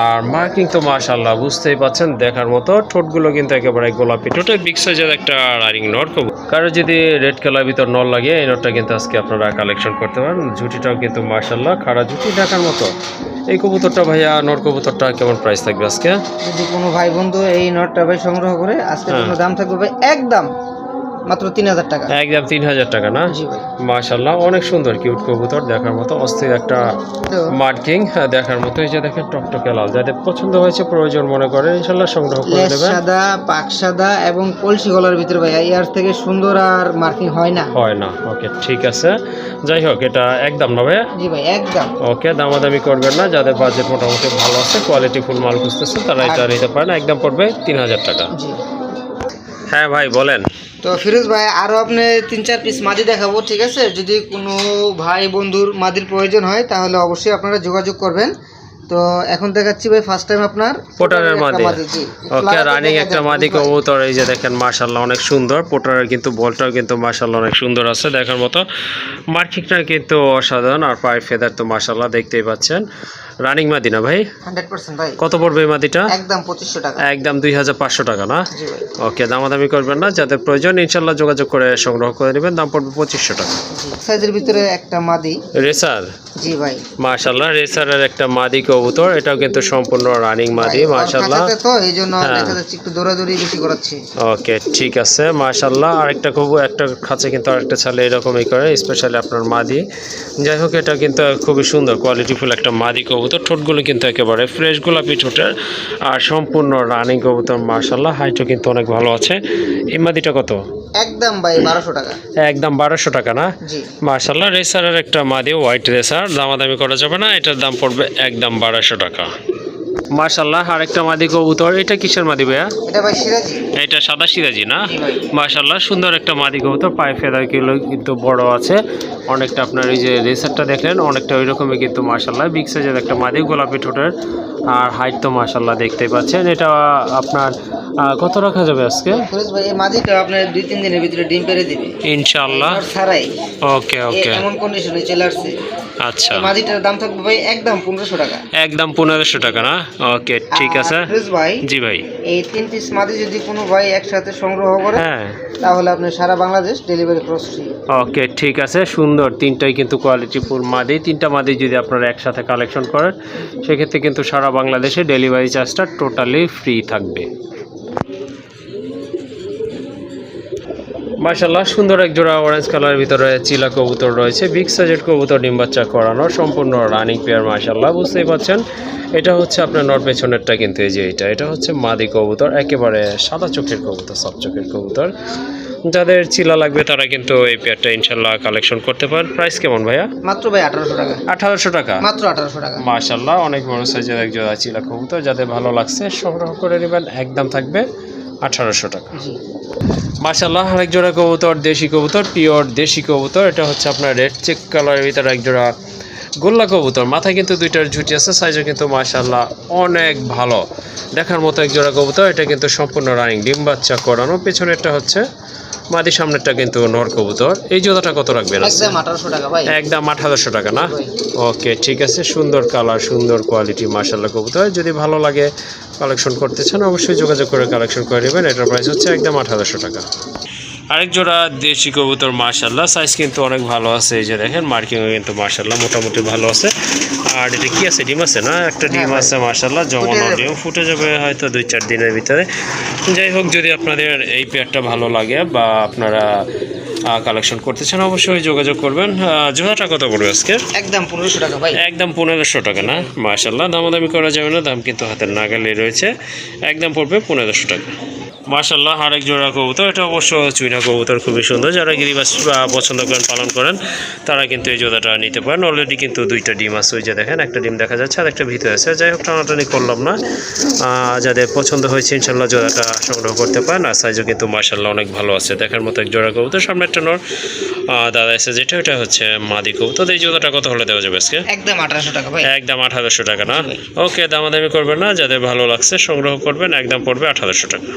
আর মার্কিং তো মাশাআল্লাহ বুঝতেই পাচ্ছেন দেখার মতো, ঠোঁটগুলো কিন্তু একেবারে গোলাপি ঠোঁটে, বিগ সাইজের একটা রানিং নর কবুতর। কারো যদি রেড কালার ভিতর নর লাগে এই নরটা কিন্তু আজকে আপনারা কালেকশন করতে পারেন। ঝুটিটাও কিন্তু মাশাআল্লাহ খাড়া ঝুটি দেখার মতো। এই কবুতরটা ভাইয়া, নর কবুতরটা কেমন প্রাইস থাকবে আজকে? যদি কোনো ভাই বন্ধু এই নটটা ভাই সংগ্রহ করে আজকে কোনো দাম থাকবে ভাই একদম মাত্র 3000 টাকা। একদম 3000 টাকা না? জি ভাই মাশাআল্লাহ অনেক সুন্দর কিউট কবুতর, দেখার মতো অস্থির একটা মার্কিং দেখার মতো। এই যে দেখেন টকটকে লাল, যাদের পছন্দ হয়েছে প্রয়োজন মনে করেন ইনশাআল্লাহ সংগ্রহ করে লেজ নেবেন। সাদা, পাক সাদা এবং কলসি গলার ভিতরে ভাই এর থেকে সুন্দর আর মার্কিং হয় না। ওকে ঠিক আছে। যাই হোক এটা একদম না ভাইয়া? জি ভাই একদম। ওকে দামাদামি করবেন না, যাদের বাজেট মোটামুটি ভালো আছে, কোয়ালিটি ফুল মাল খুঁজতেছেন তারা এটা নিতে পারেন, একদম পড়বে 3000 টাকা। জি হ্যাঁ ভাই বলেন। তো ফিরোজ ভাই আরো আপনি 3-4 পিস মাদি দেখাবো, ঠিক আছে? যদি কোনো ভাই বন্ধুর মাদির প্রয়োজন হয় তাহলে অবশ্যই আপনারা যোগাযোগ করবেন। তো এখন দেখাচ্ছি ভাই ফার্স্ট টাইম আপনার পোটারের মাদি। জি ওকে রানিং একটা মাদি কবুতর, এই যে দেখেন মাশাআল্লাহ অনেক সুন্দর। পোটারের কিন্তু বলটাও কিন্তু মাশাআল্লাহ অনেক সুন্দর আছে দেখার মতো, মার্কিংটা কিন্তু অসাধারণ। আর পায়ের ফেদার তো মাশাআল্লাহ দেখতেই পাচ্ছেন। রানিং মাদি না ভাই? 100% ভাই। কত পড়বে এই মাদিটা? একদম 2500 টাকা। একদম 2500 টাকা না? জি ভাই। ওকে দামাদামি করবেন না, যাদের প্রয়োজন ইনশাআল্লাহ যোগাযোগ করে সংগ্রহ করে নেবেন, দাম পড়বে 2500 টাকা। জি সাইজের ভিতরে একটা মাদি রেসার। জি ভাই মাশাআল্লাহ রেসারের একটা মাদি কবুতর, এটাও কিন্তু সম্পূর্ণ রানিং মাদি মাশাআল্লাহ। তো এইজন্য দেখা যাচ্ছে একটু দৌড়াদৌড়ি বেশি করাচ্ছে। ওকে ঠিক আছে মাশাআল্লাহ। আরেকটা একটা খাঁচে কিন্তু আরেকটা ছালে এরকমই করে, স্পেশালি আপনার মাদি। যাই হোক এটা কিন্তু খুবই সুন্দর কোয়ালিটিফুল একটা মাদি কবুতর, ঠোঁটগুলো কিন্তু একেবারে ফ্রেশ গোলাপি ঠোঁটের আর সম্পূর্ণ রানিং কবুতর মাশাআল্লাহ। হাইটও কিন্তু অনেক ভালো আছে। এই মাদিটা কত? একদম ভাই 1200 টাকা। একদম 1200 টাকা না? জি মাশাআল্লাহ রেসারের একটা মাদি, হোয়াইট রেসার, দামাদামি করা যাবে না, এটার দাম পড়বে একদম 1200 টাকা। মাশাআল্লাহ আরেকটা মাদি কবুতর, এটা কিসের মাদি ভাইয়া? এটা ভাই সিরাজি। এটা সাদা সিরাজি না? জি ভাই। মাশাআল্লাহ সুন্দর একটা মাদি কবুতর, পায়ে ফেদারগুলো কিন্তু বড় আছে অনেকটা। আপনার এই যে রেসারটা দেখলেন অনেকটা ওই রকমই কিন্তু মাশাআল্লাহ বিগ সাইজের একটা মাদি, গোলাপি ঠোঁটের আর হাইট তো মাশাআল্লাহ দেখতেই পাচ্ছেন। এটা আপনার কত রাখা যাবে আজকে? ফিরোজ ভাই এই মাদিটা আপনার 2-3 দিনের ভিতরে ডিম পেড়ে দিবে ইনশাআল্লাহ। ছাড়াই। ওকে ওকে এমন কন্ডিশনে চলে আসছে। আচ্ছা এই মাদিটার দাম থাকবে ভাই একদম 1500 টাকা। একদম 1500 টাকা না? ওকে ঠিক আছে। ফিরোজ ভাই জি ভাই। এই 3 পিস মাদি যদি কোনো ভাই একসাথে সংগ্রহ করে হ্যাঁ তাহলে আপনি সারা বাংলাদেশ ডেলিভারি ক্রস ফ্রি। ওকে ঠিক আছে সুন্দর, তিনটাই কিন্তু কোয়ালিটি ফুল মাদি। তিনটা মাদি যদি আপনারা একসাথে কালেকশন করেন সেক্ষেত্রে কিন্তু সারা বাংলাদেশে ডেলিভারি চার্জটা টোটালি ফ্রি থাকবে। মাশাআল্লাহ সুন্দর এক জোড়া অরেঞ্জ কালারের ভিতরে চিলা কবুতর রয়েছে, বিগ সাইজের কবুতর, ডিম বাচ্চা করানো, সম্পূর্ণ রানিং পেয়ার মাশাআল্লাহ। বুঝতেই পারছেন এটা হচ্ছে আপনার নর পেছনেরটা, কিন্তু এই যে এটা হচ্ছে মাদি কবুতর, একেবারে সাদা চোখের কবুতর, সব চোখের কবুতর। যাদের চিলা লাগবে তারা কিন্তু এই পেয়ারটা ইনশাআল্লাহ কালেকশন করতে পারেন। প্রাইস কেমন ভাইয়া? মাত্র ভাই 1800 টাকা। 1800 টাকা মাত্র 1800 টাকা। মাশাআল্লাহ অনেক বড় সাইজের এক জোড়া চিলা কবুতর, যাদের ভালো লাগছে সংগ্রহ করে নেবেন, একদম থাকবে 1800 টাকা। জি মাশাআল্লাহ আরেক জোড়া কবুতর, দেশি কবুতর, পিওর দেশি কবুতর। এটা হচ্ছে আপনার রেড চেক কালারের ভিতরে এক জোড়া গোল্লা কবুতর, মাথায় কিন্তু দুইটার ঝুটি আছে, সাইজও কিন্তু মাশাআল্লাহ অনেক ভালো দেখার মতো এক জোড়া কবুতর। এটা কিন্তু সম্পূর্ণ রানিং, ডিম বাচ্চা করানো। পেছনেরটা হচ্ছে মাদি, সামনেরটা কিন্তু নর কবুতর। এই জোড়াটা কত রাখবেন? একদম 1800 টাকা ভাই। একদম 1800 টাকা না? ওকে ঠিক আছে সুন্দর কালার, সুন্দর কোয়ালিটি মাশাআল্লাহ কবুতর। যদি ভালো লাগে কালেকশন করতে চান অবশ্যই যোগাযোগ করে কালেকশন করে নেবেন। এটার প্রাইস হচ্ছে একদম 1800 টাকা। আরেক জোড়া দেশি কবুতর মাশাআল্লাহ, সাইজ কিন্তু অনেক ভালো আছে। এই যে দেখেন মার্কিংও কিন্তু মাশাআল্লাহ মোটামুটি ভালো আছে। আর এটা কি আছে, ডিম আছে না? একটা ডিম আছে মাশাআল্লাহ, জমানো ডিম, ফুটে যাবে হয়তো 2-4 দিনের ভিতরে। যাই হোক যদি আপনাদের এই পেয়ারটা ভালো লাগে বা আপনারা কালেকশন করতে চান অবশ্যই যোগাযোগ করবেন। জোড়াটা কত পড়বে আজকে? একদম 1500 টাকা ভাই। একদম 1500 টাকা না? মাশাআল্লাহ, দামাদামি করা যাবে না, দাম কিন্তু হাতের নাগালে রয়েছে। একদম পড়বে 1500 টাকা। মাশাআল্লাহ, আরেক জোড়া কবুতর, এটা অবশ্য চুইনা কবুতর, খুবই সুন্দর। যারা গিরিবাস পছন্দ করেন, পালন করেন, তারা কিন্তু এই জোড়াটা নিতে পারেন। অলরেডি কিন্তু দুইটা ডিম আছে, ওই যে দেখেন, একটা ডিম দেখা যাচ্ছে আর একটা ভিতরে আছে। যাই হোক, টানাটানি করলাম না। যাদের পছন্দ হয়েছে ইনশাল্লাহ জোড়াটা সংগ্রহ করতে পারেন। আর সাইজও কিন্তু মাশাআল্লাহ অনেক ভালো আছে, দেখার মতো এক জোড়া কবুতর। সামনে একটা নর দাদা এসে, যেটা ওটা হচ্ছে মাদি কবুতর। এই জোড়াটা কত হলে দেওয়া যাবে আজকে? একদম 1800 টাকা ভাই। একদম 1800 টাকা না? ওকে, দামাদামি করবেন না, যাদের ভালো লাগছে সংগ্রহ করবেন। একদম পড়বে 1800 টাকা।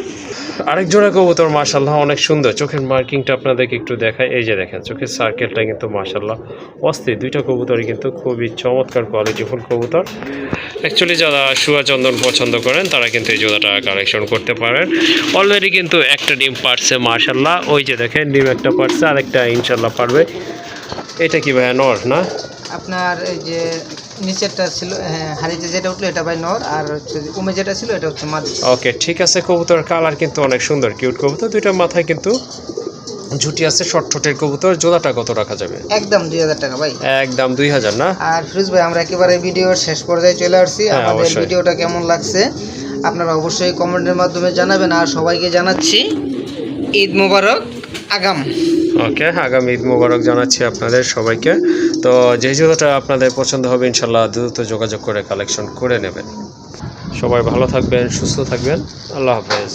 আরেক জোড়া কবুতর মাশাআল্লাহ অনেক সুন্দর। চোখের মার্কিংটা আপনাদেরকে একটু দেখায়, এই যে দেখেন, চোখের সার্কেলটা কিন্তু মাশাআল্লাহ অস্থির। দুইটা কবুতরই কিন্তু খুবই চমৎকার কোয়ালিটিফুল কবুতর। অ্যাকচুয়ালি যারা শুয়া চন্দন পছন্দ করেন, তারা কিন্তু এই জোড়াটা কালেকশন করতে পারেন। অলরেডি কিন্তু একটা ডিম পারছে মাশাআল্লাহ, ওই যে দেখেন ডিম একটা পারছে, আরেকটা ইনশাআল্লাহ পারবে। এটা কি ভাইয়া, নর না? আপনার এই যে নিচেরটা ছিল, হ্যাঁ, হাড়িতে যেটা উঠলো এটা ভাই নর, আর হচ্ছে উমে যেটা ছিল এটা হচ্ছে মাদি। ওকে, ঠিক আছে। কবুতর কালার কিন্তু অনেক সুন্দর, কিউট কবুতর। দুইটা মাথায় কিন্তু ঝুটি আছে, শর্ট ঠোঁটের কবুতর। জোড়াটা কত রাখা যাবে? একদম 2000 টাকা ভাই। একদম 2000 না? আর ফিরোজ ভাই, আমরা একেবারে ভিডিওর শেষ পর্যায়ে চলে আসছি। হ্যাঁ, আমাদের অবশ্যই। ভিডিওটা কেমন লাগছে আপনারা অবশ্যই কমেন্টের মাধ্যমে জানাবেন। আর সবাইকে জানাচ্ছি ঈদ মোবারক আগাম। ওকে, আগামী ঈদ মোবারক জানাচ্ছি আপনাদের সবাইকে। তো যে জোড়াটা আপনাদের পছন্দ হবে ইনশাল্লাহ দ্রুত যোগাযোগ করে কালেকশন করে নেবেন। সবাই ভালো থাকবেন, সুস্থ থাকবেন। আল্লাহ হাফেজ।